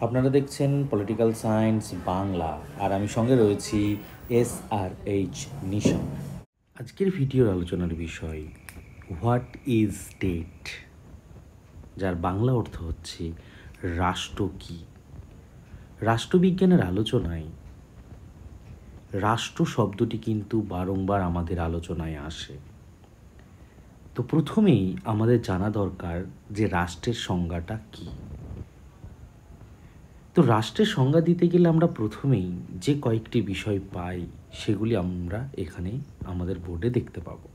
আপনারা দেখছেন political science Bangla, আর আমি সঙ্গে রয়েছি SRH নিশান। আজকের ভিডিওর আলোচনার বিষয় হোয়াট ইজ স্টেট, যার বাংলা অর্থ হচ্ছে রাষ্ট্র কী। রাষ্ট্রবিজ্ঞানের আলোচনায় রাষ্ট্র শব্দটি কিন্তু বারংবার আমাদের আলোচনায় আসে। তো প্রথমেই আমাদের জানা দরকার যে রাষ্ট্রের সংজ্ঞাটা কী। তো রাষ্ট্রের সংজ্ঞা দিতে গেলে আমরা প্রথমেই যে কয়েকটি বিষয় পাই সেগুলি আমরা এখানে আমাদের বোর্ডে দেখতে পাবো।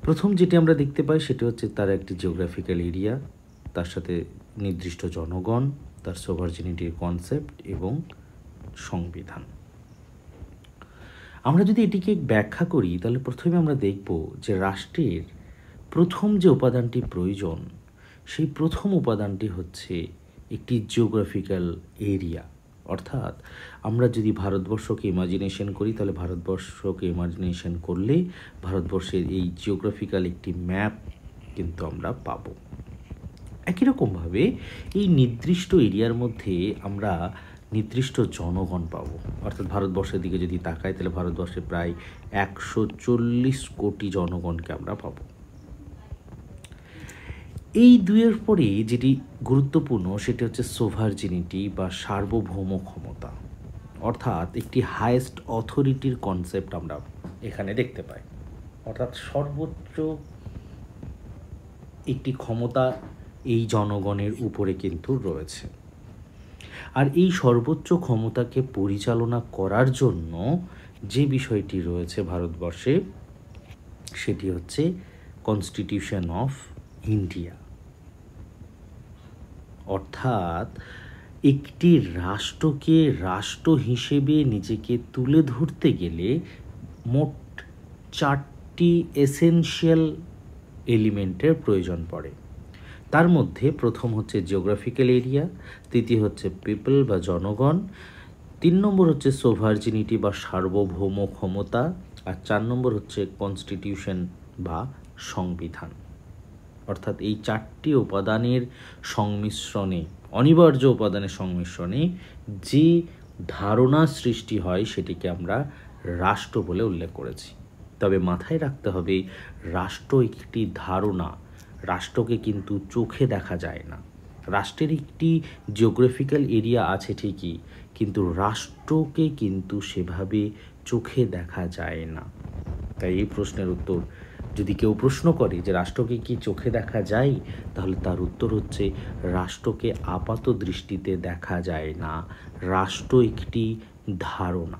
প্রথম যেটি আমরা দেখতে পাই সেটি হচ্ছে তার একটি জিওগ্রাফিক্যাল এরিয়া, তার সাথে নির্দিষ্ট জনগণ, তার সোভারজিনিটির কনসেপ্ট এবং সংবিধান। আমরা যদি এটিকে ব্যাখ্যা করি তাহলে প্রথমে আমরা দেখব যে রাষ্ট্রের প্রথম যে উপাদানটি প্রয়োজন সেই প্রথম উপাদানটি হচ্ছে একটি জিওগ্রাফিক্যাল এরিয়া। অর্থাৎ আমরা যদি ভারতবর্ষকে ইমাজিনেশন করি তাহলে ভারতবর্ষকে ইমাজিনেশন করলে ভারতবর্ষের এই জিওগ্রাফিক্যাল একটি ম্যাপ কিন্তু আমরা পাব। একই রকমভাবে এই নির্দিষ্ট এরিয়ার মধ্যে আমরা নির্দিষ্ট জনগণ পাব। অর্থাৎ ভারতবর্ষের দিকে যদি তাকাই তাহলে ভারতবর্ষে প্রায় 140 কোটি জনগণকে আমরা পাব। এই দুইয়ের পরে যেটি গুরুত্বপূর্ণ সেটি হচ্ছে সোভারজিনিটি বা সার্বভৌম ক্ষমতা, অর্থাৎ একটি হায়েস্ট অথরিটির কনসেপ্ট আমরা এখানে দেখতে পাই। অর্থাৎ সর্বোচ্চ একটি ক্ষমতা এই জনগণের উপরে কিন্তু রয়েছে। আর এই সর্বোচ্চ ক্ষমতাকে পরিচালনা করার জন্য যে বিষয়টি রয়েছে ভারতবর্ষে সেটি হচ্ছে কনস্টিটিউশন অফ ইন্ডিয়া। অর্থাৎ একটি রাষ্ট্রকে রাষ্ট্র হিসেবে নিজেকে তুলে ধরতে গেলে মোট 4টি এসেনশিয়াল এলিমেন্টের প্রয়োজন পড়ে। তার মধ্যে প্রথম হচ্ছে জিওগ্রাফিক্যাল এরিয়া, তৃতীয় হচ্ছে পিপল বা জনগণ, 3 নম্বর হচ্ছে সোভারজিনিটি বা সার্বভৌম ক্ষমতা, আর 4 নম্বর হচ্ছে কনস্টিটিউশন বা সংবিধান। অর্থাৎ এই 4টি উপাদানের সংমিশ্রণে, অনিবার্য উপাদানের সংমিশ্রণে যে ধারণা সৃষ্টি হয় সেটিকে আমরা রাষ্ট্র বলে উল্লেখ করেছি। তবে মাথায় রাখতে হবে রাষ্ট্র একটি ধারণা, রাষ্ট্রকে কিন্তু চোখে দেখা যায় না। রাষ্ট্রের একটি জিওগ্রাফিক্যাল এরিয়া আছে ঠিকই, কিন্তু রাষ্ট্রকে কিন্তু সেভাবে চোখে দেখা যায় না। তাই এই প্রশ্নের উত্তর যদি কেউ প্রশ্ন করে যে রাষ্ট্রকে কি চোখে দেখা যায়, তাহলে তার উত্তর হচ্ছে রাষ্ট্রকে আপাত দৃষ্টিতে দেখা যায় না, রাষ্ট্র একটি ধারণা।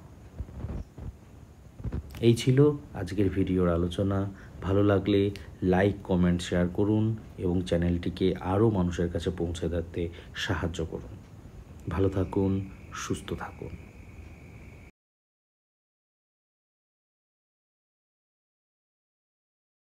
এই ছিল আজকের ভিডিওর আলোচনা। ভালো লাগলে লাইক, কমেন্ট, শেয়ার করুন এবং চ্যানেলটিকে আরও মানুষের কাছে পৌঁছে দিতে সাহায্য করুন। ভালো থাকুন, সুস্থ থাকুন।